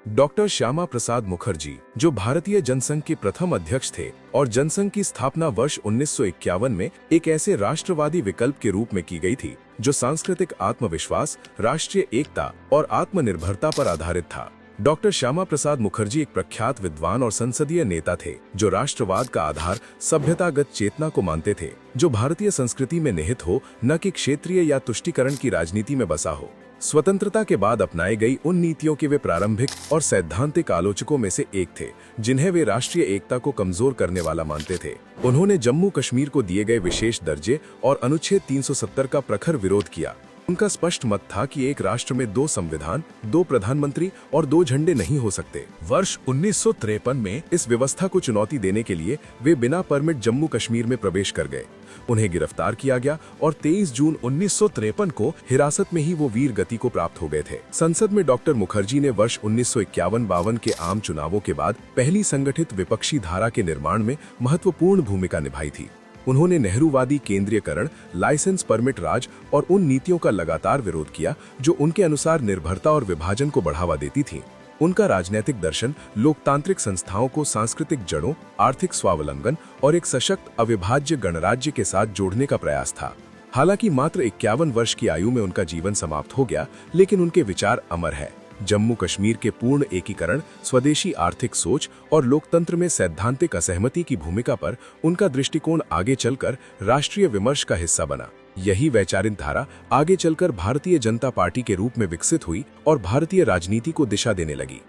Doctor Shyama Prasad Mukherjee, जो भारतीय जनसंघ के प्रथम अध्यक्ष थे और जनसंघ की स्थापना वर्ष 1951 में एक ऐसे राष्ट्रवादी विकल्प के रूप में की गई थी जो सांस्कृतिक आत्मविश्वास, राष्ट्रीय एकता और आत्मनिर्भरता पर आधारित था। डॉक्टर श्यामा प्रसाद मुखर्जी एक प्रख्यात विद्वान और संसदीय नेता थे जो राष्ट्रवाद का आधार सभ्यतागत चेतना को मानते थे, जो भारतीय संस्कृति में निहित हो, न कि क्षेत्रीय या तुष्टीकरण की राजनीति में बसा हो। स्वतंत्रता के बाद अपनाई गई उन नीतियों के वे प्रारंभिक और सैद्धांतिक आलोचकों में से एक थे, जिन्हें वे राष्ट्रीय एकता को कमजोर करने वाला मानते थे। उन्होंने जम्मू कश्मीर को दिए गए विशेष दर्जे और अनुच्छेद 370 का प्रखर विरोध किया। उनका स्पष्ट मत था कि एक राष्ट्र में 2 संविधान, 2 प्रधानमंत्री और 2 झंडे नहीं हो सकते। वर्ष 1953 में इस व्यवस्था को चुनौती देने के लिए वे बिना परमिट जम्मू कश्मीर में प्रवेश कर गए। उन्हें गिरफ्तार किया गया और 23 जून 1953 को हिरासत में ही वो वीर गति को प्राप्त हो गए थे। संसद में डॉक्टर मुखर्जी ने वर्ष 1951-52 के आम चुनावों के बाद पहली संगठित विपक्षी धारा के निर्माण में महत्वपूर्ण भूमिका निभाई थी। उन्होंने नेहरूवादी केंद्रीयकरण, लाइसेंस परमिट राज और उन नीतियों का लगातार विरोध किया जो उनके अनुसार निर्भरता और विभाजन को बढ़ावा देती थीं। उनका राजनीतिक दर्शन लोकतांत्रिक संस्थाओं को सांस्कृतिक जड़ों, आर्थिक स्वावलंबन और एक सशक्त अविभाज्य गणराज्य के साथ जोड़ने का प्रयास था। हालांकि मात्र 51 वर्ष की आयु में उनका जीवन समाप्त हो गया, लेकिन उनके विचार अमर है। जम्मू कश्मीर के पूर्ण एकीकरण, स्वदेशी आर्थिक सोच और लोकतंत्र में सैद्धांतिक असहमति की भूमिका पर उनका दृष्टिकोण आगे चलकर राष्ट्रीय विमर्श का हिस्सा बना। यही वैचारिक धारा आगे चलकर भारतीय जनता पार्टी के रूप में विकसित हुई और भारतीय राजनीति को दिशा देने लगी।